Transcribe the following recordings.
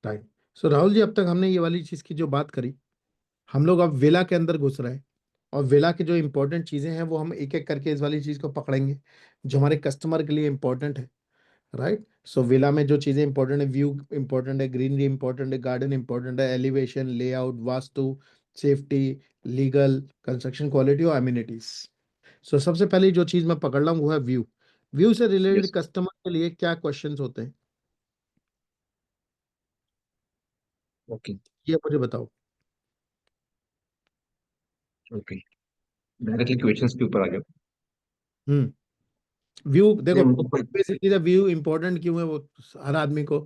Time. सो राहुल जी, अब तक हमने ये वाली चीज की जो बात करी, हम लोग अब वेला के अंदर घुस रहे हैं। और वेला की जो इंपॉर्टेंट चीजें हैं वो हम एक एक करके इस वाली चीज को पकड़ेंगे जो हमारे कस्टमर के लिए इंपॉर्टेंट है। राइट। सो विला में जो चीजें इंपॉर्टेंट है, व्यू इंपॉर्टेंट है, ग्रीनरी इंपॉर्टेंट है, गार्डन इंपॉर्टेंट है, elevation, layout, vastu, safety, legal, construction quality और एमिनिटीज। सो सबसे पहले जो चीज मैं पकड़ रहा हूँ वो है व्यू। व्यू से रिलेटेड यस। कस्टमर के लिए क्या क्वेश्चंस होते हैं, ओके। ये मुझे बताओ। ओके, डायरेक्टली क्वेश्चंस के ऊपर आ जाओ। हम्म। व्यू नहीं, देखो, उनको बेसिक चीज है, व्यू इंपॉर्टेंट क्यों है वो हर आदमी को,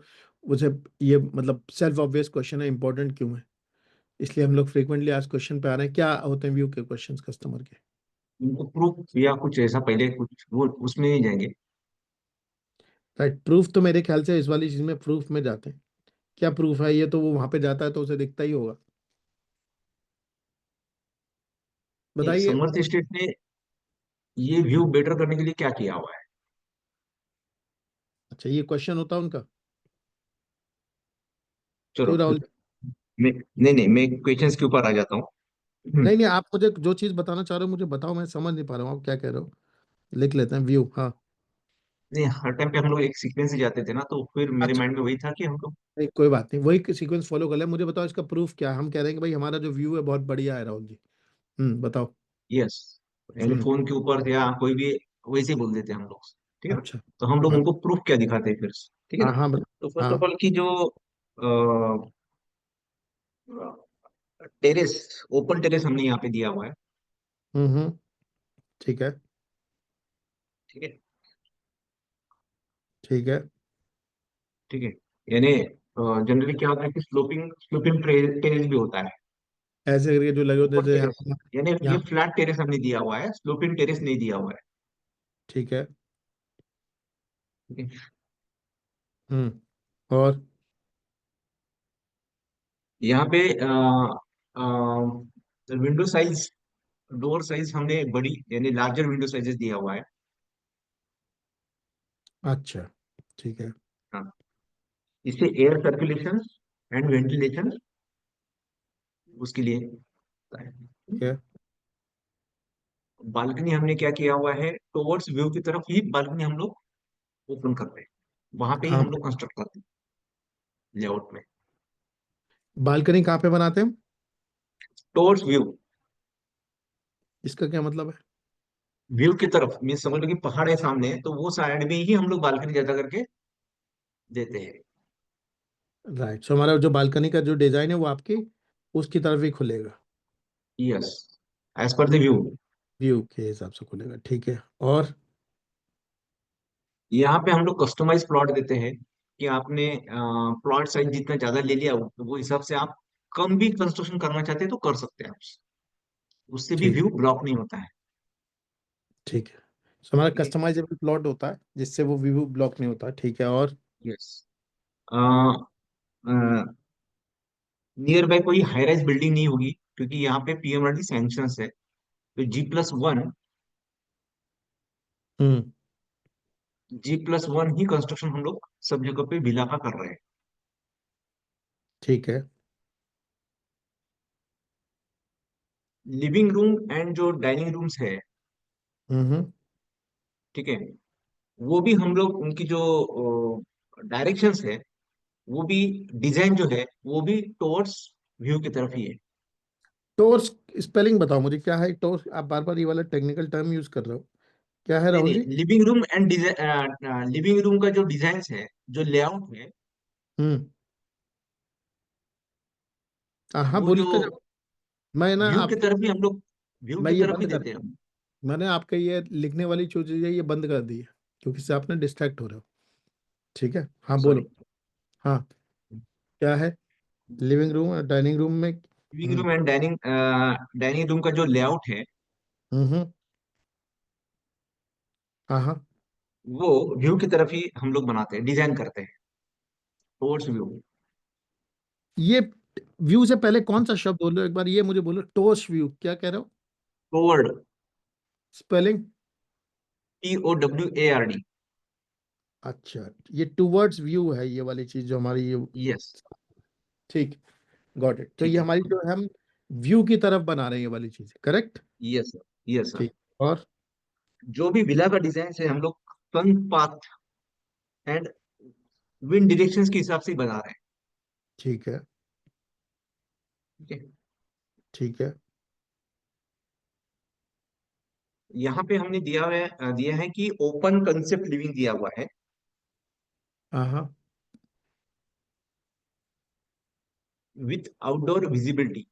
उसे ये मतलब सेल्फ ऑब्वियस क्वेश्चन है, इंपॉर्टेंट क्यों है। इसलिए हम लोग फ्रीक्वेंटली आज क्वेश्चन पे आ रहे हैं, क्या होते हैं व्यू के क्वेश्चंस कस्टमर के। उनको प्रूफ या कुछ ऐसा पहले कुछ वो उसमें नहीं जाएंगे। राइट। प्रूफ तो मेरे ख्याल से इस वाली चीज में प्रूफ में जाते हैं। क्या प्रूफ है, ये तो वो वहां पे जाता है तो उसे दिखता ही होगा। नहीं, बताइए। समर्थ स्टेट ने ये व्यू बेटर करने के लिए क्या किया हुआ है? अच्छा, ये क्वेश्चन होता है उनका। चलो क्यों राहुल फिर जी? मैं, नहीं नहीं, मैं क्वेश्चंस के ऊपर आ जाता हूँ। नहीं नहीं, आप मुझे जो चीज बताना चाह रहे हो मुझे बताओ, मैं समझ नहीं पा रहा हूँ आप क्या कह रहे हो। लिख लेते हैं व्यू, हाँ। नहीं, हर टाइम पे हम लोग एक सीक्वेंस से जाते थे ना, तो फिर मेरे अच्छा, माइंड में वही था कि हम लोग। नहीं कोई बात नहीं, वही सीक्वेंस फॉलो कर ले। मुझे बताओ इसका प्रूफ क्या है। हम कह रहे हैं कि भाई हमारा जो व्यू है बहुत बढ़िया है राहुल जी। बताओ। यस, यानी हम्म। फोन के ऊपर या कोई भी वैसे ही बोल देते हैं हम लोग। ठीक है ना? अच्छा। तो हम लोग हम्म। उनको प्रूफ क्या दिखाते हैं फिर? ठीक है हाँ ना? हाँ तो फर्स्ट ऑफ हाँ। ऑल की जो टेरेस, ओपन टेरेस हमने यहाँ पे दिया हुआ है। हम्म। ठीक है। ठीक है। ठीक है। ठीक है, यानी जनरली क्या होता है कि स्लोपिंग स्लोपिंग टेरेस भी होता है। ऐसे करके जो लगे होते हैं ओपन जैसे यहाँ टेरेस, यानी ये यहाँ। फ्लैट टेरेस हमने दिया हुआ है, स्लोपिंग टेरेस नहीं दिया हुआ है। ठीक है। ठीक है। और यहाँ पे विंडो साइज, डोर साइज हमने बड़ी यानी लार्जर विंडो साइजेस दिया हुआ है। अच्छा। ठीक है। हाँ, इससे एयर सर्कुलेशन एंड वेंटिलेशन उसके लिए होता है। ठीक है। बालकनी हमने क्या किया हुआ है, टुवर्ड्स व्यू की तरफ ही बालकनी हम लोग ओपन करते हैं, वहां पे ही कहाँ हम पे? लोग कंस्ट्रक्ट करते हैं लेआउट में। बालकनी कहाँ पे बनाते हैं? टुवर्ड्स व्यू, इसका क्या मतलब है? व्यू की तरफ मीन समझ लो कि पहाड़ है सामने, तो वो साइड में ही हम लोग बालकनी ज्यादा करके देते हैं। राइट। सो हमारा जो बालकनी का जो डिजाइन है वो आपकी उसकी तरफ ही खुलेगा। Yes, as per the view. View के हिसाब से खुलेगा, ठीक है। और यहाँ पे हम लोग कस्टमाइज प्लॉट देते हैं कि आपने प्लॉट साइज जितना ज्यादा ले लिया तो वो हिसाब से आप कम भी कंस्ट्रक्शन करना चाहते हैं तो कर सकते हैं आप। उससे भी ठीक है। व्यू ब्लॉक नहीं होता है। ठीक है। सो हमारा ठीक है। कस्टमाइजेबल प्लॉट होता है जिससे वो व्यू ब्लॉक नहीं होता, ठीक है। और यस, नियर बाय कोई हाई राइज बिल्डिंग नहीं होगी, क्योंकि यहाँ पे पीएमआरडी सैंक्शन है, तो G+1, हम्म। G+1 ही कंस्ट्रक्शन हम लोग सब जगह पे विला का कर रहे हैं। ठीक है। लिविंग रूम एंड जो डाइनिंग रूम्स है, हम्म। ठीक है, वो भी हम लोग उनकी जो डायरेक्शंस है, वो भी डिजाइन जो है वो भी टुवर्ड्स व्यू की तरफ ही है। टोर्स, स्पेलिंग बताओ मुझे, क्या है टोर्स? आप बार बार ये वाला टेक्निकल टर्म यूज कर रहे हो, क्या है नहीं राहुल जी? नहीं, living room and design, living room का जो डिजाइन है, जो लेआउट है, हम्म। हाँ, वो बोलिए जो तो मैं ना व्यू की आपके, तरफ ही हम लोग, व्यू मैं की ये तरफ ही बंद कर, देते हैं हम। मैंने आपके ये लिखने वाली जो चीज है ये बंद कर दी है क्योंकि इससे आपने डिस्ट्रैक्ट हो रहे हो। ठीक है, हाँ सॉरी। बोलो। हाँ, क्या है? लिविंग रूम और डाइनिंग रूम में। Living room and dining, dining room का जो लेआउट है, हम्म। हाँ हाँ। वो व्यू की तरफ ही हम लोग बनाते हैं, डिजाइन करते हैं टुवर्ड्स व्यू। ये व्यू से पहले कौन सा शब्द बोलो एक बार, ये मुझे बोलो, टोस्ट व्यू क्या कह रहे हो? Toward, spelling? TOWARD। अच्छा, ये टूवर्ड्स व्यू है ये वाली चीज जो हमारी ये। यस। ठीक, गॉट इट। तो ठीक ये है। हमारी जो है हम व्यू की तरफ बना रहे हैं ये वाली चीज, correct. Yes sir, yes sir. ठीक। और जो भी विला का डिजाइन है हम लोग sun path and wind directions के हिसाब से ही बना रहे हैं। ठीक है। ठीक है। ठीक है। यहाँ पे हमने दिया है कि ओपन कंसेप्ट लिविंग दिया हुआ है हाँ हाँ। With outdoor visibility.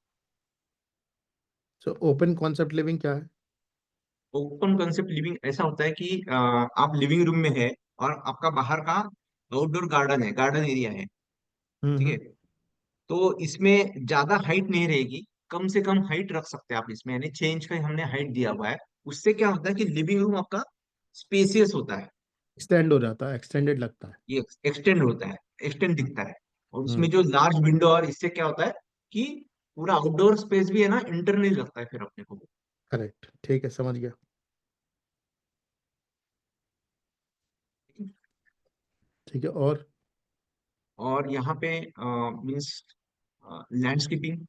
So open concept living क्या है? ओपन कंसेप्ट लिविंग ऐसा होता है कि आप लिविंग रूम में है और आपका बाहर का आउटडोर गार्डन है, गार्डन एरिया है। ठीक है। हम्म। तो इसमें ज्यादा हाइट नहीं रहेगी, कम से कम हाइट रख सकते हैं आप इसमें, यानी 6 इंच का हमने हाइट दिया हुआ है। उससे क्या होता है कि लिविंग रूम आपका स्पेसियस होता है। एक्सटेंड हो जाता है, एक्सटेंडेड लगता है। ये एक्सटेंड होता है, एक्सटेंड दिखता है। और उसमें हम्म। जो लार्ज विंडो, और इससे क्या होता है कि पूरा आउटडोर स्पेस भी है ना, इंटरनल लगता है फिर अपने को। करेक्ट, ठीक है, समझ गया। ठीक है। और और यहाँ पे मीन्स लैंडस्केपिंग।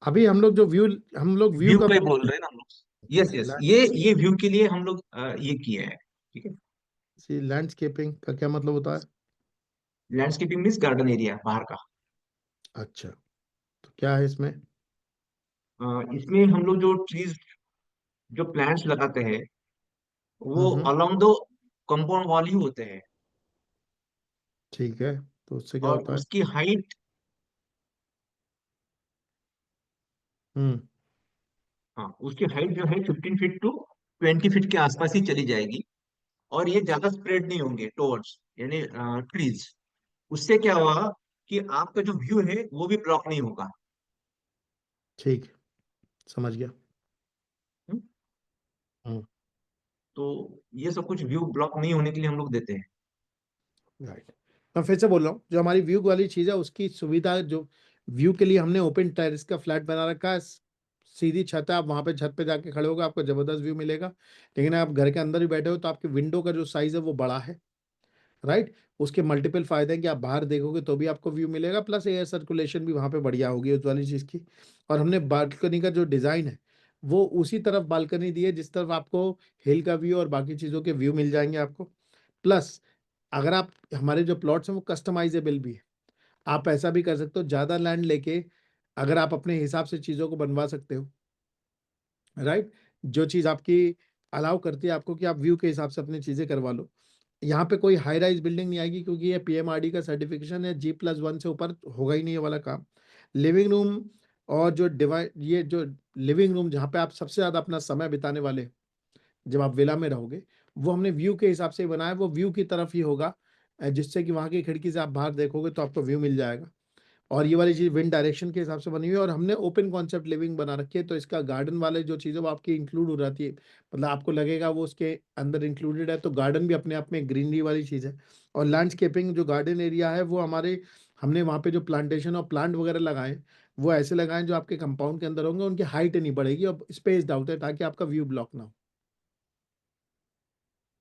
अभी हम लोग व्यू व्यू का का ही बोल बोल रहे हैं ना हम लोग। यस यस, ये व्यू के लिए हम लोग ये किए हैं। ठीक है। लैंडस्केपिंग का क्या मतलब होता है? लैंडस्केपिंग मीन्स गार्डन एरिया बाहर का। अच्छा, तो क्या है इसमें? इसमें हम लोग जो ट्रीज, जो प्लांट्स लगाते हैं वो हम्म। अलोंग द कंपाउंड वॉल ही होते हैं। ठीक है, तो उससे क्या और होता है? उसकी हाइट, हम्म। हाँ उसकी हाइट जो है 15 फीट टू 20 फीट के आसपास ही चली जाएगी। और ये ज्यादा स्प्रेड नहीं होंगे टोवर्ड्स, यानी ट्रीज। उससे क्या होगा कि आपका जो व्यू है वो भी ब्लॉक नहीं होगा। ठीक, समझ गया। हम्म? हम्म। तो ये सब कुछ व्यू ब्लॉक नहीं होने के लिए हम लोग देते हैं। राइट। मैं फिर से बोल रहा हूँ, जो हमारी व्यू वाली चीज है उसकी सुविधा, जो व्यू के लिए हमने ओपन टेरेस का फ्लैट बना रखा है, सीधी छत है, आप वहां पे छत पे जाके खड़े होगे आपको जबरदस्त व्यू मिलेगा। लेकिन आप घर के अंदर ही बैठे हो तो आपके विंडो का जो साइज है वो बड़ा है, राइट। उसके मल्टीपल फायदे हैं कि आप बाहर देखोगे तो भी आपको व्यू मिलेगा, प्लस एयर सर्कुलेशन भी वहां पे बढ़िया होगी उस वाली चीज की। और हमने बालकनी का जो डिजाइन है वो उसी तरफ बालकनी दी है जिस तरफ आपको हिल का व्यू और बाकी चीजों के व्यू मिल जाएंगे आपको। प्लस अगर आप, हमारे जो प्लॉट्स हैं वो कस्टमाइजेबल भी है। आप ऐसा भी कर सकते हो ज्यादा लैंड लेके, अगर आप अपने हिसाब से चीजों को बनवा सकते हो, राइट। जो चीज आपकी अलाउ करती है आपको कि आप व्यू के हिसाब से अपनी चीजें करवा लो। यहाँ पे कोई हाई राइज बिल्डिंग नहीं आएगी क्योंकि ये पीएमआरडी का सर्टिफिकेशन है, G+1 से ऊपर होगा ही नहीं ये वाला काम। लिविंग रूम और जो डिवाइड, ये जो लिविंग रूम जहाँ पे आप सबसे ज्यादा अपना समय बिताने वाले हैं, जब आप विला में रहोगे, वो हमने व्यू के हिसाब से ही बनाया है, वो व्यू की तरफ ही होगा। जिससे कि वहां की खिड़की से आप बाहर देखोगे तो आपको व्यू मिल जाएगा। और ये वाली चीज विंड डायरेक्शन के हिसाब से बनी हुई है, और हमने ओपन कॉन्सेप्ट लिविंग बना रखी है, तो इसका गार्डन वाले जो चीज़ें वो आपकी इंक्लूड हो जाती है, मतलब आपको लगेगा वो उसके अंदर इंक्लूडेड है। तो गार्डन भी अपने आप में ग्रीनरी वाली चीज़ है। और लैंडस्केपिंग जो गार्डन एरिया है वो हमारे, हमने वहाँ पे जो प्लांटेशन और प्लांट वगैरह लगाए हैं, वो ऐसे लगाए हैं जो आपके कंपाउंड के अंदर होंगे, उनकी हाइट नहीं बढ़ेगी और स्पेस आउट है ताकि आपका व्यू ब्लॉक ना हो।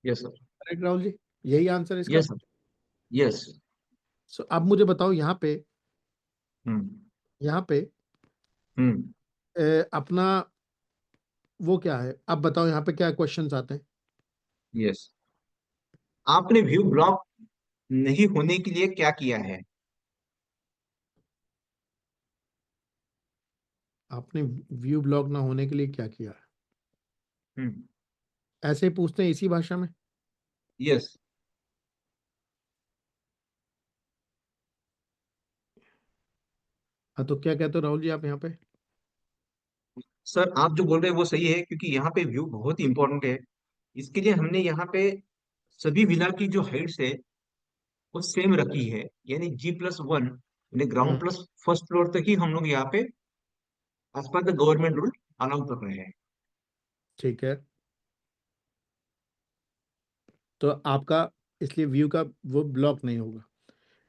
Yes sir. Correct Rahul ji, यही आंसर है इसका। Yes sir. यस। सो अब मुझे बताओ यहाँ पे, हम्म। यहाँ पे हम्म। अपना वो क्या है, अब बताओ यहाँ पे क्या क्वेश्चंस आते हैं। यस। आपने व्यू ब्लॉक नहीं होने के लिए क्या किया है? आपने व्यू ब्लॉक ना होने के लिए क्या किया है? हम्म। ऐसे ही पूछते हैं इसी भाषा में। यस। हाँ, तो क्या कहते हो राहुल जी आप यहाँ पे? सर आप जो बोल रहे हैं वो सही है, क्योंकि यहाँ पे व्यू बहुत ही इंपॉर्टेंट है। इसके लिए हमने यहाँ पे सभी विला की जो हाइट्स है वो सेम रखी है, यानी G+1, यानी हम्म। ग्राउंड प्लस फर्स्ट फ्लोर तक ही हम लोग यहाँ पे as per the government rule allow कर रहे हैं। ठीक है, तो आपका इसलिए व्यू का वो ब्लॉक नहीं होगा।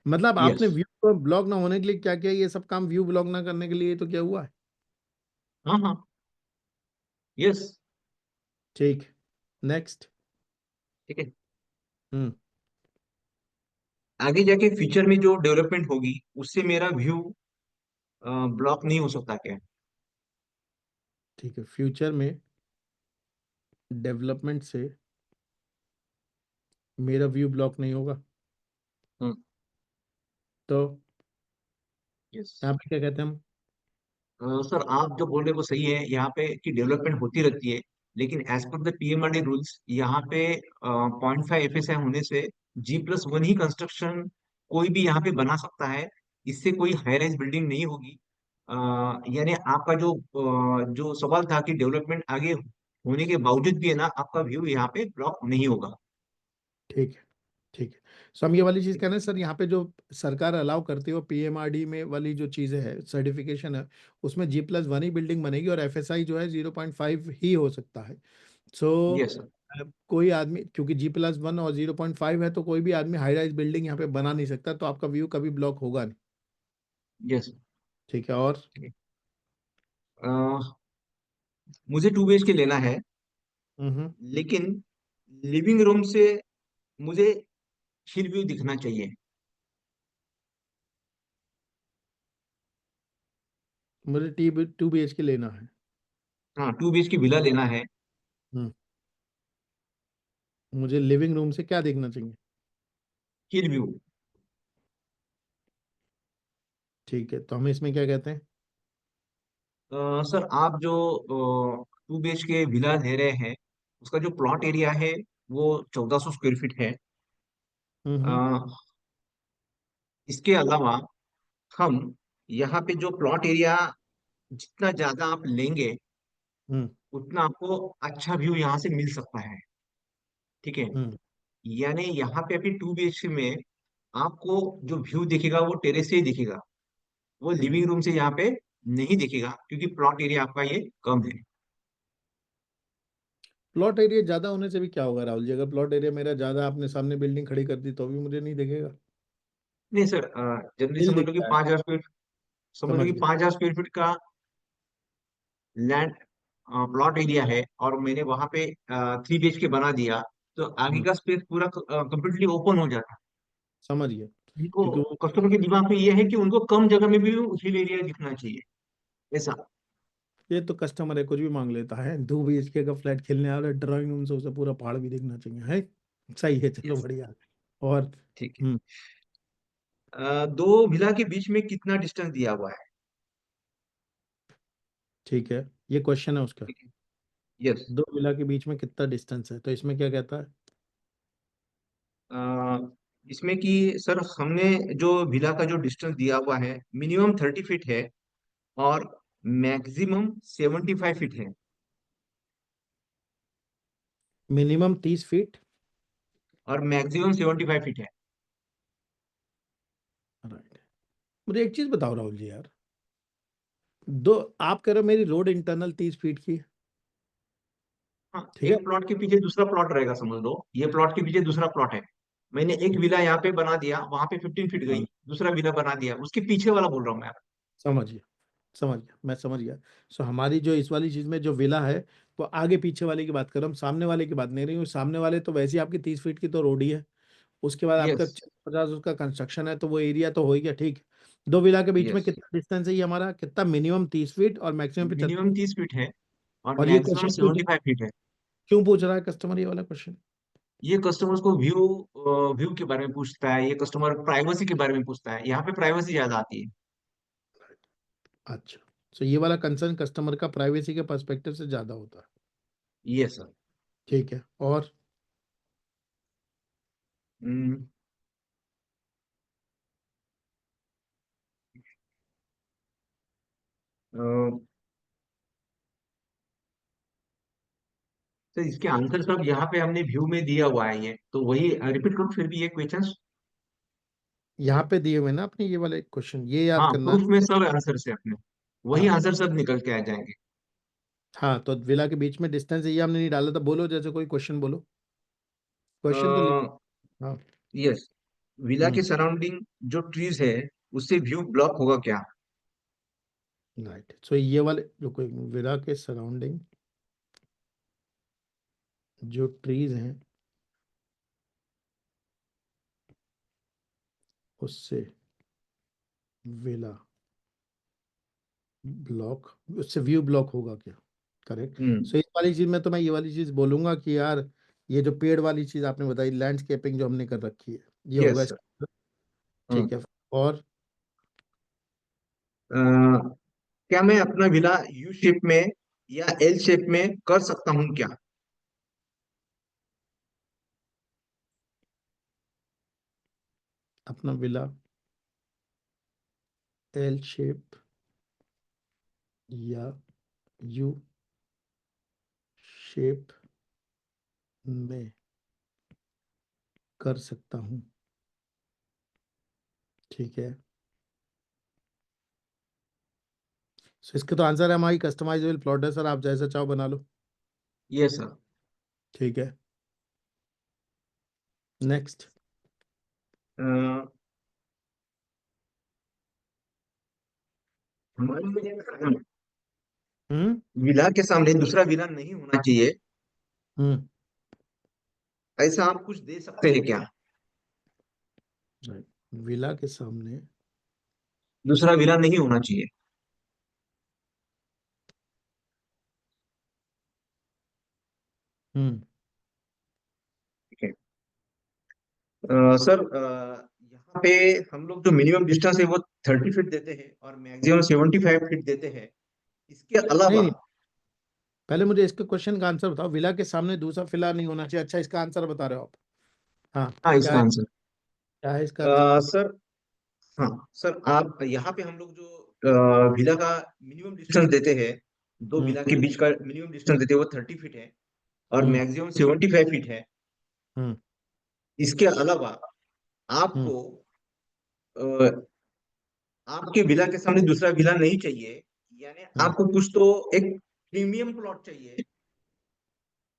मतलब आपने यस। व्यू को ब्लॉक ना होने के लिए क्या किया, ये सब काम व्यू ब्लॉक ना करने के लिए तो क्या हुआ है? हाँ हाँ। यस। ठीक, नेक्स्ट। ठीक है। हम्म। आगे जाके फ्यूचर में जो डेवलपमेंट होगी उससे मेरा व्यू ब्लॉक नहीं हो सकता क्या? ठीक है, फ्यूचर में डेवलपमेंट से मेरा व्यू ब्लॉक नहीं होगा। हम्म। तो यस। यहाँ पे क्या कहते हैं हम? सर आप जो बोल रहे हैं वो सही है यहाँ पे कि डेवलपमेंट होती रहती है, लेकिन as per the PMRD rules यहाँ पे 0.5 FSI होने से G+1 ही कंस्ट्रक्शन कोई भी यहाँ पे बना सकता है। इससे कोई हाई राइज बिल्डिंग नहीं होगी। अ, यानी आपका जो सवाल था कि डेवलपमेंट आगे होने के बावजूद भी है ना, आपका व्यू यहाँ पे ब्लॉक नहीं होगा। ठीक है, ठीक है। सो हम ये वाली चीज़ कह रहे हैं सर, यहाँ पे जो सरकार अलाउ करती है वो पीएमआरडी में वाली जो चीज़ें है, सर्टिफिकेशन है, उसमें G+1 ही बिल्डिंग बनेगी और एफएसआई जो है 0.5 ही हो सकता है। So yes. कोई आदमी, क्योंकि G+1 और 0.5 है, तो कोई भी आदमी हाई राइज बिल्डिंग यहाँ पे बना नहीं सकता, तो आपका व्यू कभी ब्लॉक होगा नहीं। यस। ठीक है, और? मुझे 2 BHK लेना है, हम्म। लेकिन लिविंग रूम से मुझे हिल व्यू दिखना चाहिए। मुझे 2 BHK लेना है। हाँ, 2 BHK विला लेना है। हम्म। मुझे लिविंग रूम से क्या देखना चाहिए? हिल व्यू। ठीक है, तो हम इसमें क्या कहते हैं? सर आप जो 2 BHK विला ले रहे हैं, उसका जो प्लॉट एरिया है वो 1400 स्क्वायर फीट है। हम्म। अ, इसके अलावा हम यहाँ पे जो प्लॉट एरिया जितना ज्यादा आप लेंगे हम्म। उतना आपको अच्छा व्यू यहाँ से मिल सकता है। ठीक है। हम्म। यानी यहाँ पे अभी 2 BHK में आपको जो व्यू दिखेगा वो टेरेस से ही दिखेगा, वो हम्म। लिविंग रूम से यहाँ पे नहीं दिखेगा, क्योंकि प्लॉट एरिया आपका ये कम है। प्लॉट एरिया ज्यादा होने से भी क्या होगा राहुल जी? अगर प्लॉट एरिया मेरा ज्यादा, आपने सामने बिल्डिंग खड़ी कर दी तो भी मुझे नहीं दिखेगा। नहीं सर, जनरली दिल समझ लो कि दिखता है। 5,000 स्क्वायर, समझ लो समझ कि गया। 5,000 स्क्वायर फीट का लैंड प्लॉट एरिया है, और मैंने वहां पे 3 BHK बना दिया, तो आगे हम्म। का स्पेस पूरा कंप्लीटली ओपन हो जाता है। समझ गया। उनको क्योंकि वो, कस्टमर के दिमाग में ये है कि उनको कम जगह में भी हिल एरिया दिखना चाहिए, ऐसा। ये तो कस्टमर है, कुछ भी मांग लेता है। 2 BHK का फ्लैट खेलने आ रहा है, ड्राइंग रूम से उसे पूरा पहाड़ भी दिखना चाहिए है। सही है, चलो यस। बढ़िया। और? ठीक है। हम्म। दो विला के बीच में कितना डिस्टेंस दिया हुआ है? ठीक है, ये क्वेश्चन है उसका। ठीक है। यस। 2 विला के बीच में कितना डिस्टेंस है, तो इसमें क्या कहता है? इसमें कि सर हमने जो विला का जो डिस्टेंस दिया हुआ है मिनिमम 30 फीट है, और मैक्सिमम 75 फीट है। Minimum 30 feet. और मैक्सिमम 75 फीट है। राइट। मुझे एक चीज बताओ राहुल जी यार, दो, आप कह रहे हो मेरी रोड इंटरनल 30 फीट की है, हाँ, ठीक है? एक प्लॉट के पीछे दूसरा प्लॉट रहेगा, समझ लो ये प्लॉट के पीछे दूसरा प्लॉट है। मैंने एक विला यहाँ पे बना दिया, वहां पे 15 फीट गई, हाँ, दूसरा विला बना दिया, उसके पीछे वाला बोल रहा हूँ मैं। समझ गया, समझ गया, मैं समझ गया। सो हमारी जो इस वाली चीज में जो विला है, वो आगे पीछे वाले की बात कर रहा हूँ, सामने वाले की बात नहीं रही हूँ। सामने वाले तो वैसे ही आपकी 30 फीट की तो रोड ही है, उसके बाद आपका यस। 50 उसका कंस्ट्रक्शन है, तो वो एरिया तो हो ही गया। ठीक है, 2 विला के बीच में यस। कितना डिस्टेंस है ये हमारा? कितना? मिनिमम 30 फीट और मैक्सिमम 75। मिनिमम 30 फीट है, और और ये मैक्सिमम क्वेश्चन क्यों 75 फीट है। क्यों पूछ रहा है कस्टमर ये वाला क्वेश्चन? ये कस्टमर्स को व्यू के बारे में पूछता है, ये कस्टमर प्राइवेसी के बारे में पूछता है, यहाँ पे प्राइवेसी ज्यादा आती है। अच्छा, सो ये वाला कंसर्न कस्टमर का प्राइवेसी के पर्सपेक्टिव से ज्यादा होता है। Yes sir. ठीक है, और? हम्म, अ, तो इसके आंसर सब यहाँ पे हमने व्यू में दिया हुआ है, ये तो वही रिपीट करूँ फिर भी ये क्वेश्चंस? यहाँ पे दिए हुए ना अपने ये वाले क्वेश्चन, ये याद हाँ, करना प्रूफ में है। सब आंसर से अपने वही हाँ। आंसर सब निकल के आ जाएंगे। हाँ, तो विला के बीच में डिस्टेंस ये हमने नहीं डाला था, बोलो जैसे कोई क्वेश्चन बोलो, क्वेश्चन तो हाँ। यस। विला के हम्म। सराउंडिंग जो ट्रीज है उससे व्यू ब्लॉक होगा क्या? राइट, सो ये वाले जो कोई विला के सराउंडिंग जो ट्रीज हैं, उससे विला ब्लॉक, उससे व्यू ब्लॉक होगा क्या? करेक्ट। हम्म। सो इस वाली चीज में तो मैं ये वाली चीज बोलूंगा कि यार, ये जो पेड़ वाली चीज आपने बताई, लैंडस्केपिंग जो हमने कर रखी है, ये होगा यस सर। इसका। ठीक है। और क्या मैं अपना विला यू शेप में या एल शेप में कर सकता हूँ क्या? अपना विला एल शेप या यू शेप में कर सकता हूँ। ठीक है। सो इसका तो आंसर है हमारी कस्टमाइजेबल प्लॉट है सर, आप जैसा चाहो बना लो। Yes sir. ठीक है। नेक्स्ट। हमारे हम्म। विला के सामने दूसरा विला नहीं होना चाहिए, हम्म। ऐसा आप कुछ दे सकते हैं क्या? राइट। विला के सामने। दूसरा विला नहीं होना चाहिए। हम्म। ठीक है। सर, यहाँ पे हम लोग जो मिनिमम डिस्टेंस है वो 30 फीट देते हैं और मैक्सिमम 75 फीट देते हैं। इसके नहीं अलावा। नहीं, पहले मुझे इसके क्वेश्चन का आंसर बताओ। विला के सामने दूसरा फिला नहीं होना चाहिए, अच्छा इसका आंसर बता रहे हो आप? हाँ। हाँ, क्या इसका है? आंसर। क्या है इसका आंसर? सर। हाँ सर, आप यहाँ पे हम लोग जो विला का मिनिमम डिस्टेंस देते हैं, दो हम्म। विला के बीच का मिनिमम डिस्टेंस देते हैं वो 30 फीट है और हम्म। मैक्सिमम 75 फीट है। हम्म। इसके अलावा हम्म। आपको अ, आपके विला के सामने दूसरा विला नहीं चाहिए, यानी हम्म। आपको कुछ तो एक प्रीमियम प्लॉट चाहिए,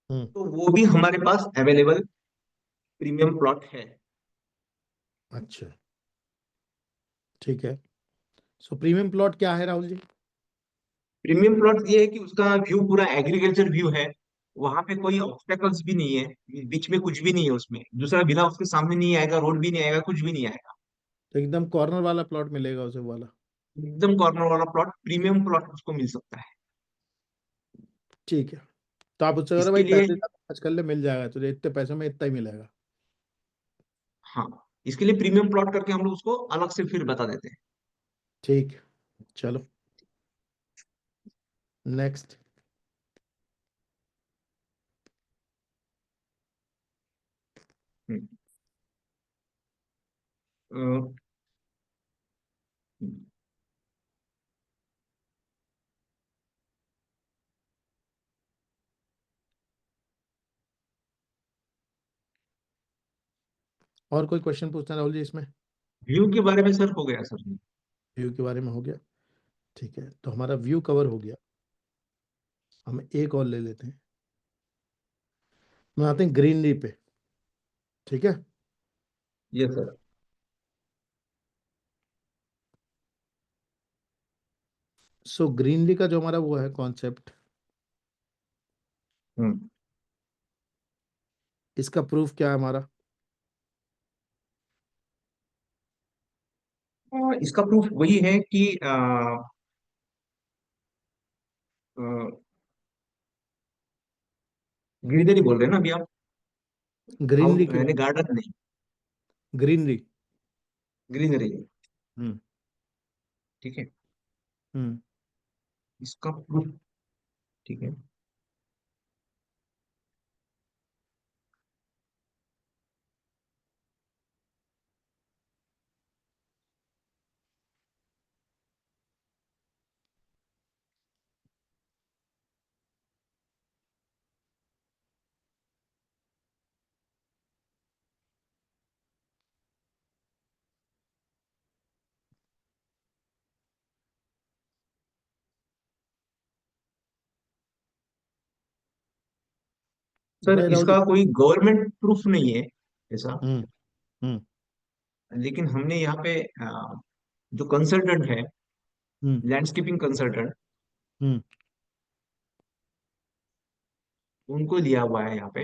हम्म। तो वो भी हमारे पास अवेलेबल प्रीमियम प्लॉट है। अच्छा। ठीक है। सो प्रीमियम प्लॉट क्या है राहुल जी? प्रीमियम प्लॉट ये है कि उसका व्यू पूरा एग्रीकल्चर व्यू है, वहां पे कोई ऑब्स्टेकल्स भी नहीं है, बीच में कुछ भी नहीं है, उसमें दूसरा विला उसके सामने नहीं आएगा, रोड भी नहीं आएगा, कुछ भी नहीं आएगा। तो एकदम कॉर्नर वाला प्लॉट मिलेगा उसे वाला? एकदम कॉर्नर वाला प्लॉट, प्रीमियम प्लॉट उसको मिल सकता है। ठीक है। तो आप उससे कह रहे हो इसके भाई लिए। पैसे खर्च कर ले, मिल जाएगा तुझे, इतने पैसों में इतना ही मिलेगा। हाँ, इसके लिए प्रीमियम प्लॉट करके हम लोग उसको अलग से फिर बता देते हैं। ठीक है, चलो नेक्स्ट। हम्म, अ, और कोई क्वेश्चन पूछना है राहुल जी इसमें? व्यू के बारे में सर हो गया सर। व्यू के बारे में हो गया। ठीक है, तो हमारा व्यू कवर हो गया। हम एक और ले लेते हैं। मैं आते हैं ग्रीनरी पे। ठीक है। Yes sir. सो ग्रीनरी का जो हमारा वो है कॉन्सेप्ट, हम्म। इसका प्रूफ क्या है हमारा? इसका प्रूफ वही है कि ग्रीनरी बोल रहे हैं ना अभी आप? ग्रीनरी हाउस की यानी बात। गार्डन नहीं, ग्रीनरी। ग्रीनरी। हम्म। ठीक है। हम्म। इसका प्रूफ। ठीक है। सर, बताइए राहुल जी। इसका कोई गवर्नमेंट प्रूफ नहीं है ऐसा, हम्म। हम्म। लेकिन हमने यहाँ पे जो कंसल्टेंट है, हम्म। लैंडस्केपिंग कंसल्टेंट, हम्म। उनको लिया हुआ है यहाँ पे,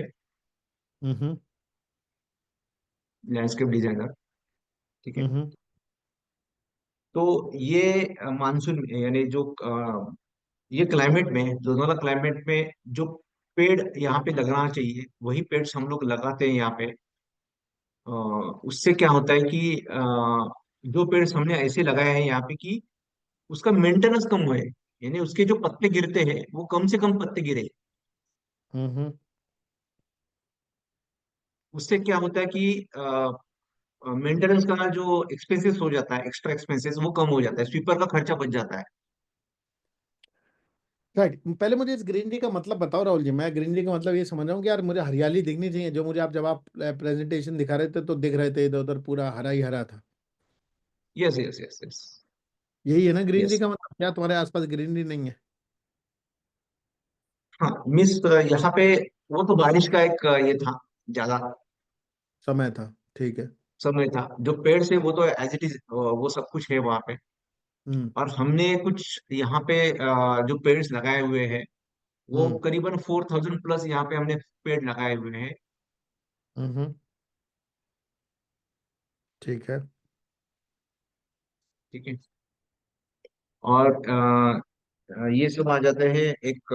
हम्म। Landscape designer. ठीक है। हम्म। तो ये मानसून यानी जो ये क्लाइमेट में, दोनों क्लाइमेट में जो पेड़ यहाँ पे लगना चाहिए वही पेड़ हम लोग लगाते हैं यहाँ पे। उससे क्या होता है कि जो पेड़ हमने ऐसे लगाए हैं यहाँ पे कि उसका मेंटेनेंस कम हुए, यानी उसके जो पत्ते गिरते हैं वो कम से कम पत्ते गिरे। हम्म। उससे क्या होता है कि मेंटेनेंस का जो एक्सपेंसेस हो जाता है, एक्स्ट्रा एक्सपेंसेस वो कम हो जाता है, स्वीपर का खर्चा बच जाता है। राइट, पहले मुझे इस ग्रीनरी का मतलब बताओ राहुल जी। मैं ग्रीनरी का मतलब ये समझ रहा हूँ कि यार मुझे हरियाली दिखनी चाहिए, जो मुझे आप जब आप प्रेजेंटेशन दिखा रहे थे तो दिख रहे थे इधर उधर पूरा हरा ही हरा था। Yes yes yes yes. यही है ना ग्रीनरी यस। का मतलब, क्या तुम्हारे आसपास ग्रीनरी नहीं है? हाँ मिस, यहाँ पे वो तो बारिश का एक ये था, ज्यादा समय था, ठीक है। समय था। जो पेड़ से वो तो एज इट इज वो सब कुछ है वहाँ पे। हम्म। और हमने कुछ यहाँ पे जो पेड़ लगाए हुए हैं वो हम्म। करीबन 4000 प्लस यहाँ पे हमने पेड़ लगाए हुए हैं। हम्म। ठीक है। ठीक है। और ये सब आ जाते हैं एक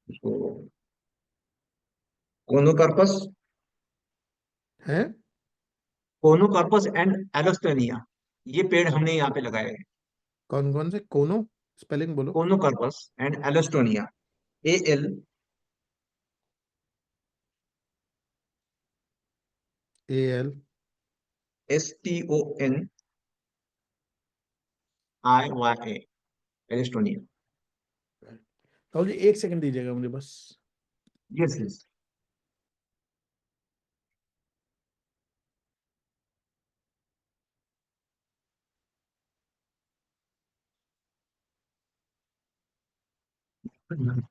इसको कोनोकार्पस, है। कोनोकार्पस एंड एलोस्टेनिया, ये पेड़ हमने यहाँ पे लगाए हैं। कौन कौन से कोनो? स्पेलिंग बोलो। Conocarpus and alstonia, AL। ALSTONIA, alstonia. Rahul ji एक सेकंड दीजिएगा मुझे बस। Yes yes. हाँ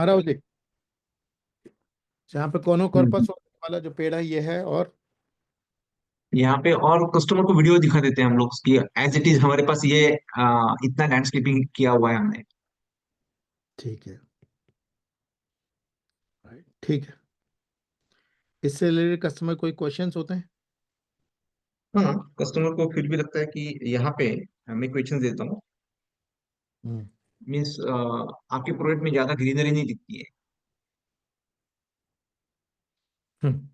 राहुल जी, जहाँ पे कोनो कॉर्पस वाला जो पेड़ है ये है, और यहाँ पे और कस्टमर को वीडियो दिखा देते हैं हम लोग कि एज इट इज हमारे पास ये इतना लैंडस्केपिंग किया हुआ है हमने। ठीक है। ठीक है। इससे रिलेटेड कस्टमर कोई क्वेश्चंस होते हैं? हाँ, कस्टमर को फिर भी लगता है कि यहाँ पे मैं क्वेश्चन देता हूँ। हम्म। मीन्स आपके प्रोडक्ट में ज्यादा ग्रीनरी नहीं दिखती है। हम्म।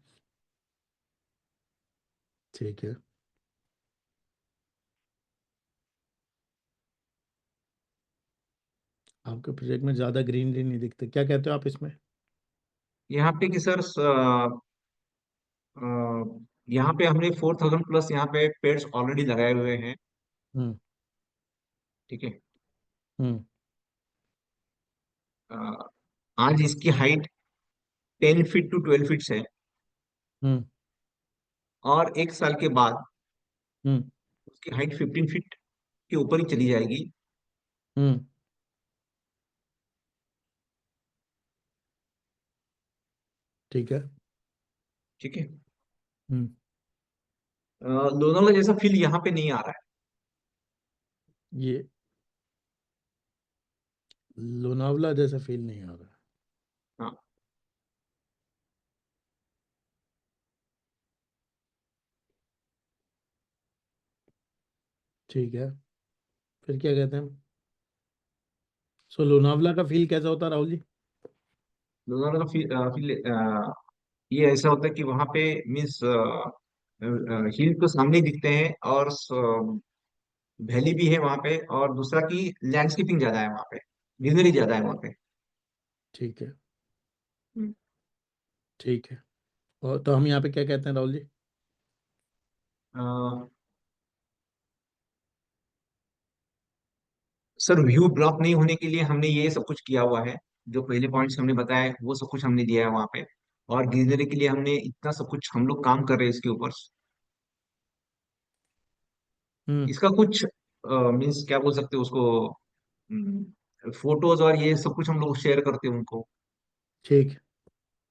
ठीक है। आपके प्रोजेक्ट में ज्यादा ग्रीनरी नहीं दिखती, क्या कहते हो आप इसमें? यहाँ पे कि सर यहाँ पे हमने 4000 प्लस यहाँ पे पेड्स ऑलरेडी लगाए हुए हैं। हम्म। ठीक है। हम्म। अ, आज इसकी हाइट 10 फीट टू 12 फीट है। हम्म। और एक साल के बाद हम्म। उसकी हाइट 15 फीट के ऊपर ही चली जाएगी। हम्म। ठीक है। ठीक है। हम्म। दोनों का जैसा फील यहाँ पे नहीं आ रहा है। ये लोनावला जैसा फील नहीं आ रहा। हाँ। ठीक है, फिर क्या कहते हैं? सो लोनावला का फील कैसा होता है राहुल जी? दोनों का फील ये ऐसा होता है कि वहां पे मीन्स हिल तो सामने ही दिखते हैं, और वैली भी है वहां पे, और दूसरा की लैंडस्केपिंग ज्यादा है वहां पे, ग्रीनरी ज्यादा है वहां पे। ठीक है। हम्म। ठीक है। और तो हम यहाँ पे क्या कहते हैं Rahul ji? Sir view block नहीं होने के लिए हमने ये सब कुछ किया हुआ है। जो पहले पॉइंट्स हमने बताए वो सब कुछ हमने दिया है वहां पे। और ग्रीनरी के लिए हमने इतना सब कुछ हम लोग काम कर रहे हैं इसके ऊपर। हम्म। इसका कुछ मीन्स क्या बोल सकते हैं उसको, फोटोज और ये सब कुछ हम लोग शेयर करते हैं उनको। ठीक है,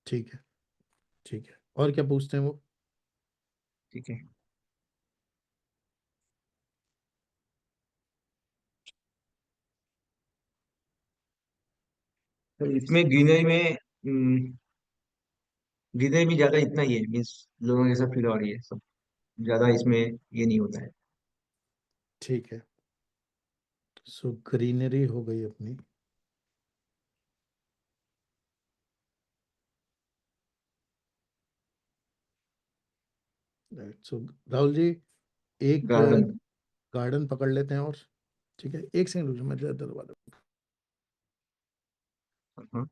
ठीक है, ठीक है। और क्या पूछते हैं वो? ठीक है। तो इसमें ग्रीनरी में ग्रीनरी भी ज्यादा इतना ही है, मीन्स लोगों के सब फील और ये सब ज्यादा इसमें ये नहीं होता है। ठीक है। सो ग्रीनरी हो गई अपनी। राइट। सो राहुल जी, एक गार्डन। गार्डन पकड़ लेते हैं। और ठीक है, एक सेकंड रुकिए, मैं जरा दरवाजा। हाँ।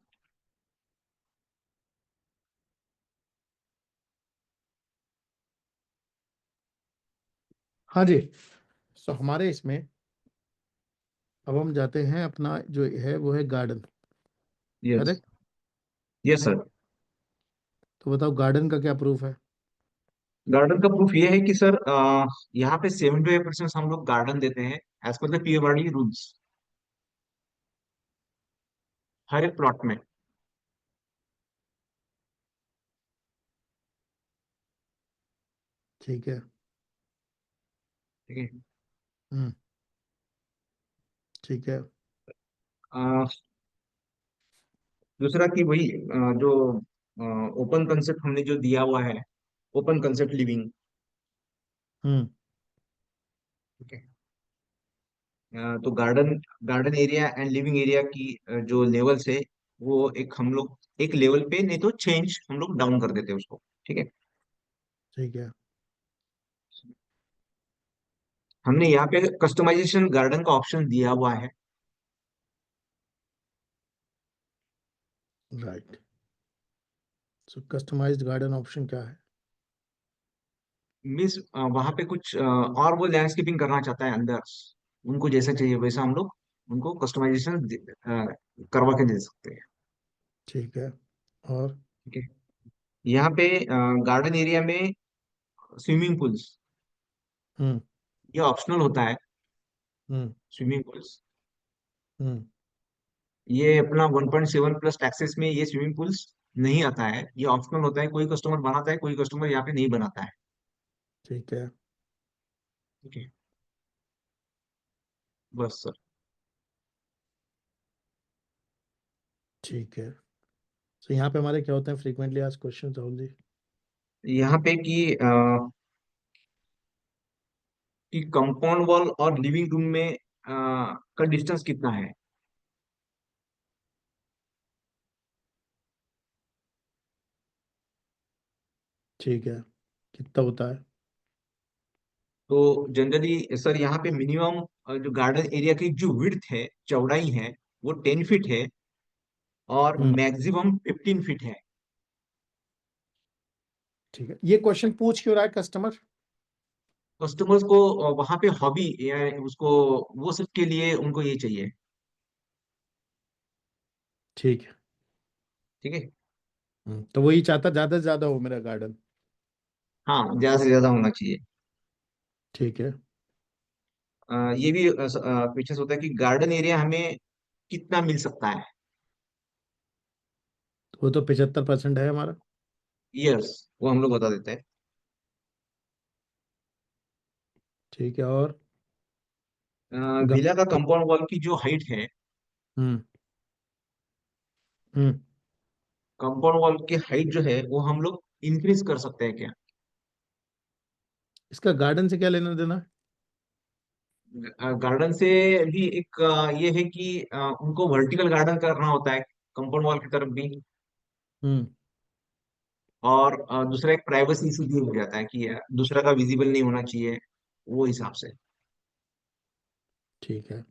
हाँ जी। सो हमारे इसमें अब हम जाते हैं, अपना जो है वो है garden. Yes. Correct. Yes sir. तो बताओ गार्डन का क्या प्रूफ है? गार्डन का प्रूफ ये है कि सर यहाँ पे 75% हम लोग गार्डन देते हैं as per the PMRD rules, हर एक प्लॉट में। ठीक है। ठीक है। हम्म। ठीक है। अ, दूसरा कि वही जो ओपन कंसेप्ट हमने जो दिया हुआ है, ओपन कंसेप्ट लिविंग। हम्म। ठीक है। तो garden garden area and living area की जो लेवल्स है, वो एक हम लोग एक लेवल पे नहीं तो चेंज हम लोग डाउन कर देते हैं उसको। ठीक है। ठीक है। हमने यहाँ पे कस्टमाइजेशन गार्डन का ऑप्शन दिया हुआ है। राइट। सो कस्टमाइज्ड गार्डन ऑप्शन क्या है? मीन्स वहां पे कुछ और वो लैंडस्केपिंग करना चाहता है अंदर, उनको जैसा चाहिए वैसा हम लोग उनको कस्टमाइजेशन करवा के दे सकते हैं। ठीक है। और? ठीक है। यहाँ पे गार्डन एरिया में स्विमिंग पूल्स हम्म। ये ऑप्शनल होता है। हम्म। स्विमिंग पूल्स हम्म। ये अपना 1.7 प्लस टैक्सेस में ये स्विमिंग पूल्स नहीं आता है, ये ऑप्शनल होता है। कोई कस्टमर बनाता है, कोई कस्टमर यहाँ पे नहीं बनाता है। ठीक है। ठीक है। बस सर। ठीक है। तो यहाँ पे हमारे क्या होते हैं फ्रीक्वेंटली आज क्वेश्चन, राहुल जी? यहाँ पे कि कंपाउंड वॉल और लिविंग रूम में का डिस्टेंस कितना है। ठीक है। कितना होता है? तो जनरली सर यहाँ पे मिनिमम जो गार्डन एरिया की जो विड्थ है, चौड़ाई है, वो 10 फीट है और हम्म। मैक्सिमम 15 फीट है। ठीक है। ये क्वेश्चन पूछ क्यों रहा है कस्टमर? कस्टमर्स को वहां पे हॉबी या उसको वो सब के लिए उनको ये चाहिए। ठीक है। ठीक है। तो वही चाहता ज्यादा से ज्यादा हो मेरा गार्डन। हाँ, ज्यादा से ज्यादा होना चाहिए। ठीक है। ये भी क्वेश्चन होता है कि गार्डन एरिया हमें कितना मिल सकता है। तो वो तो 75% है हमारा। ईयर्स वो हम लोग बता देते हैं। ठीक है। और? गा- विला का कंपाउंड वॉल की जो हाइट है, हम्म। हम्म। कंपाउंड वॉल की हाइट जो है वो हम लोग इंक्रीज कर सकते हैं क्या। इसका गार्डन से क्या लेना देना है? गार्डन से भी एक ये है कि उनको वर्टिकल गार्डन करना होता है कंपाउंड वॉल की तरफ भी। हम्म। और दूसरा एक प्राइवेसी इशू भी हो जाता है कि दूसरा का विजिबल नहीं होना चाहिए, वो हिसाब से। ठीक है।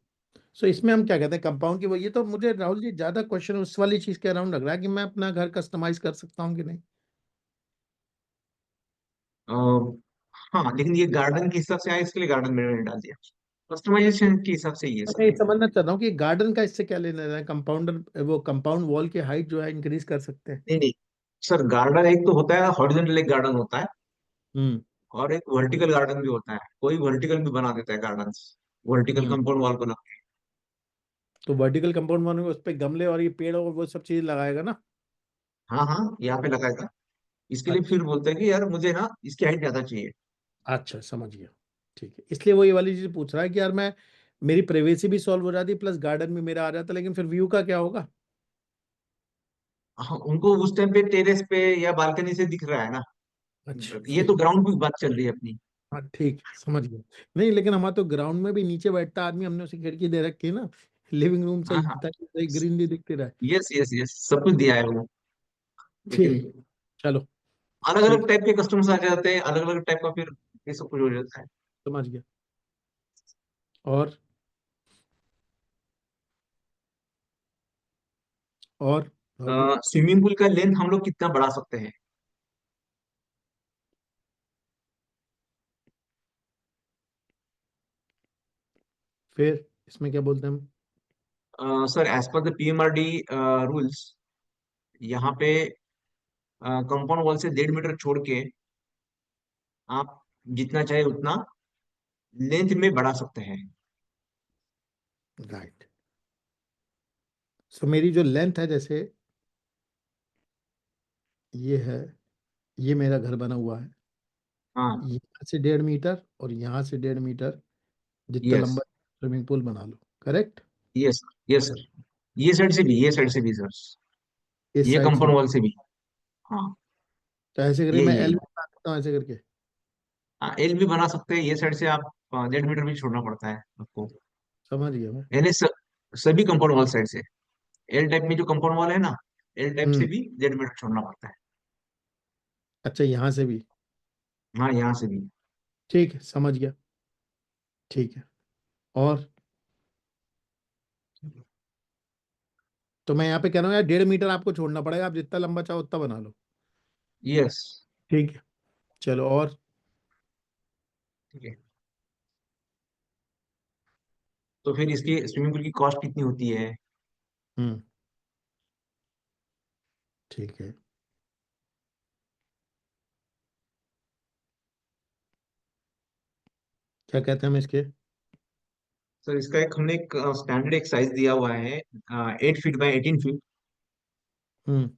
सो इसमें हम क्या कहते हैं कंपाउंड की वो, ये तो मुझे राहुल जी ज्यादा क्वेश्चन उस वाली चीज के अराउंड लग रहा है कि मैं अपना घर कस्टमाइज कर सकता हूँ कि नहीं। अ, हाँ, लेकिन ये गार्डन के हिसाब से आया इसके लिए गार्डन मैंने डाल दिया। कस्टमाइजेशन के हिसाब से ये मैं सर। ये समझना चाहता हूँ कि गार्डन का इससे क्या लेना देना है? कंपाउंडर वो कंपाउंड वॉल की हाइट जो है इंक्रीज कर सकते हैं। नहीं नहीं सर, गार्डन एक तो होता है हॉरिजॉन्टल, एक गार्डन होता है। हम्म। और एक वर्टिकल गार्डन भी होता है, कोई वर्टिकल भी बना देता है गार्डन, वर्टिकल हम्म। कंपाउंड वॉल को लग के। तो वर्टिकल कंपाउंड बनाने उस पे गमले और ये पेड़ और वो सब चीज लगाएगा ना? हाँ हाँ, यहाँ पे लगाएगा। इसके लिए अच्छा। फिर बोलते हैं कि यार मुझे ना इसकी हाइट ज्यादा चाहिए। अच्छा, समझ गया। ठीक है, इसलिए वो ये वाली चीज पूछ रहा है कि यार मैं, मेरी प्राइवेसी भी सॉल्व हो जाती प्लस गार्डन भी मेरा आ जाता, लेकिन फिर व्यू का क्या होगा? हाँ, उनको उस टाइम पे टेरेस पे या बालकनी से दिख रहा है ना। अच्छा ये तो फिर। ग्राउंड की बात चल रही है अपनी। हाँ ठीक है, समझ गया। नहीं लेकिन हमारा तो ग्राउंड में भी नीचे बैठता आदमी, हमने उसे खिड़की दे रखी है ना, लिविंग रूम हाँ सही, हाँ। ताकि ग्रीनरी दिखती रहे। यस यस यस, सब कुछ दिया है वो। ठीक। लेकिन चलो। अलग ठीक अलग है, टाइप के कस्टमर्स आ जाते हैं, अलग अलग टाइप का फिर ये सब कुछ हो जाता है। समझ गया। और और राहुल जी, स्विमिंग पूल का लेंथ हम लोग कितना बढ़ा सकते हैं? फिर इसमें क्या बोलते हैं हम? Sir, as per the PMRD rules, यहाँ पे कंपाउंड वॉल से 1.5 मीटर छोड़ के आप जितना चाहे उतना लेंथ में बढ़ा सकते हैं। राइट। सो मेरी जो लेंथ है, जैसे ये है, ये मेरा घर बना हुआ है, हाँ। यहाँ से 1.5 मीटर और यहाँ से 1.5 मीटर, जितना यस लंबा स्विमिंग पूल बना लो। करेक्ट। यस यस सर, ये साइड से भी, ये साइड से भी सर, इस ये साइड से कंपाउंड भी। वॉल से भी। हाँ, तो ऐसे करके ये मैं ये एल भी बना सकता हूँ, ऐसे करके। हाँ, एल भी बना सकते हैं, ये साइड से आप 1.5 मीटर भी छोड़ना पड़ता है आपको। समझ गया मैं। यानी सभी कंपाउंड वॉल साइड से, एल टाइप में जो कंपाउंड वॉल है ना, एल टाइप से हम्म। भी 1.5 मीटर छोड़ना पड़ता है। अच्छा, यहाँ से भी। हाँ, यहाँ से भी। ठीक है, समझ गया। ठीक है। और तो मैं यहाँ पे कह रहा हूँ यार, 1.5 मीटर आपको छोड़ना पड़ेगा, आप जितना लंबा चाहो उतना बना लो। यस। ठीक है। चलो और। ठीक है। तो फिर इसकी स्विमिंग पूल की कॉस्ट कितनी होती है? हम्म। ठीक है। क्या कहते हैं हम इसके? सर, इसका एक हमने एक स्टैंडर्ड एक साइज दिया हुआ है, 8 फीट बाय 18 फीट। हम्म।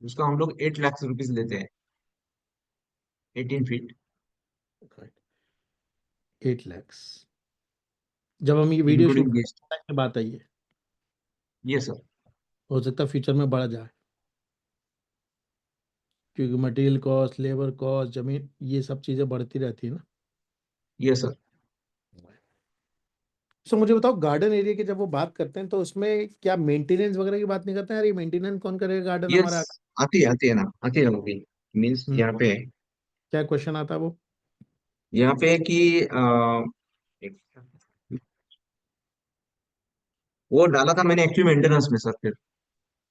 उसका हम लोग 8 लाख रुपीज लेते हैं, 18 फीट, 8 लैक्स। जब हम ये वीडियो शूट इंक्लूडिंग गेस्ट। करते हैं बात आई है, ये सर। हो सकता है फ्यूचर में बढ़ जाए, क्योंकि मटेरियल कॉस्ट, लेबर कॉस्ट, जमीन, ये सब चीज़ें बढ़ती रहती है ना। ये सर। सो मुझे बताओ, गार्डन एरिया की जब वो बात करते हैं तो उसमें क्या मेंटेनेंस वगैरह की बात नहीं करते हैं? यार ये मेंटेनेंस कौन करेगा गार्डन यस, हमारा? आती है ना, आती है होगी। मीन्स हम्म। यहाँ पे, क्या क्वेश्चन आता है वो? यहाँ पे कि एक- वो डाला था मैंने एक्टिव मेंटेनेंस में सर फिर।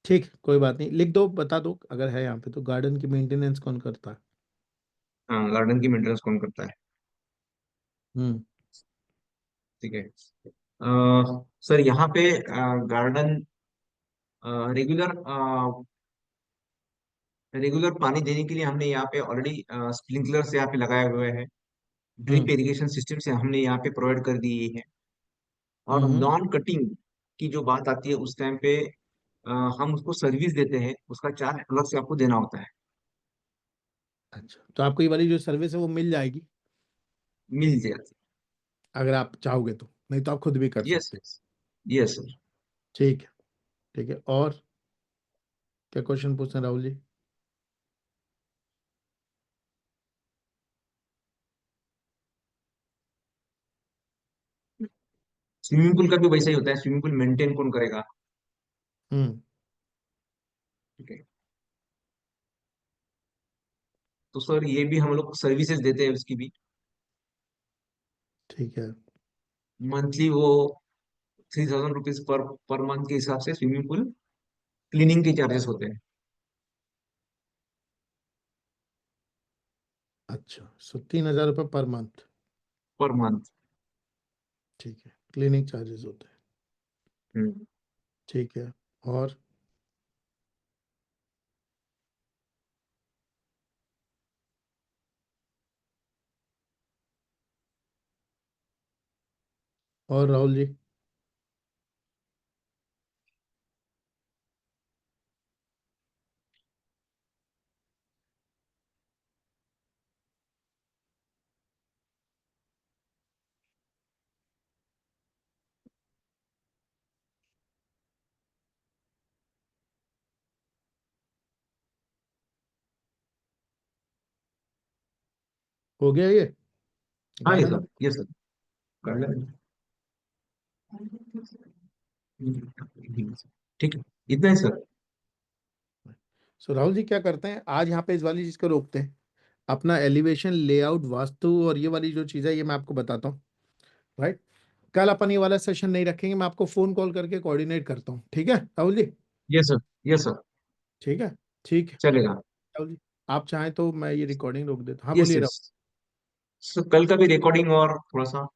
ठीक है, कोई बात नहीं, लिख दो, बता दो अगर है यहाँ पे, तो गार्डन की मेंटेनेंस कौन करता है? हाँ, गार्डन की मेंटेनेंस कौन करता है? हम्म। ठीक है। सर, यहाँ पे गार्डन रेगुलर रेगुलर पानी देने के लिए हमने यहाँ पे ऑलरेडी स्प्रिंकलर से यहाँ पे लगाए हुए हैं, ड्रिप हम्म। इरिगेशन सिस्टम से हमने यहाँ पे प्रोवाइड कर दिए है। और हम्म। नॉन कटिंग की जो बात आती है उस टाइम पे अ, हम उसको सर्विस देते हैं, उसका चार्ज अलग से आपको देना होता है। अच्छा, तो आपको ये वाली जो सर्विस है वो मिल जाएगी मिल जाती अगर आप चाहोगे तो, नहीं तो आप खुद भी कर है। यस सकते हो। यस। Yes sir. ठीक है। ठीक है। और क्या क्वेश्चन पूछना है राहुल जी? स्विमिंग पूल का भी वैसा ही होता है, स्विमिंग पूल मेंटेन कौन करेगा? हम्म। ठीक है। तो सर, ये भी हम लोग सर्विसेज देते हैं उसकी भी। ठीक है। मंथली वो 3,000 रुपीज पर पर मंथ के हिसाब से स्विमिंग पूल क्लीनिंग के चार्जेस होते हैं। अच्छा, सो 3,000 रुपये पर मंथ। Per month. ठीक है, क्लिनिक चार्जेस होते हैं। हम्म। ठीक है। और और राहुल जी? हो गया ये हाँ ये गाना? सर, ये सर, कर लेंगे। ठीक है, इतना ही सर। सो राहुल जी क्या करते हैं, आज यहाँ पे इस वाली चीज को रोकते हैं। अपना एलिवेशन, लेआउट, वास्तु और ये वाली जो चीज़ है ये मैं आपको बताता हूँ, राइट? कल अपन ये वाला सेशन नहीं रखेंगे, मैं आपको फोन कॉल करके कोऑर्डिनेट करता हूँ, ठीक है राहुल जी? ये सर, ये सर, ठीक है, ठीक है चलेगा। राहुल जी। आप चाहें तो मैं ये रिकॉर्डिंग रोक देता हूँ। हाँ यस बोलिए यस। राहुल। सर कल का भी रिकॉर्डिंग और थोड़ा सा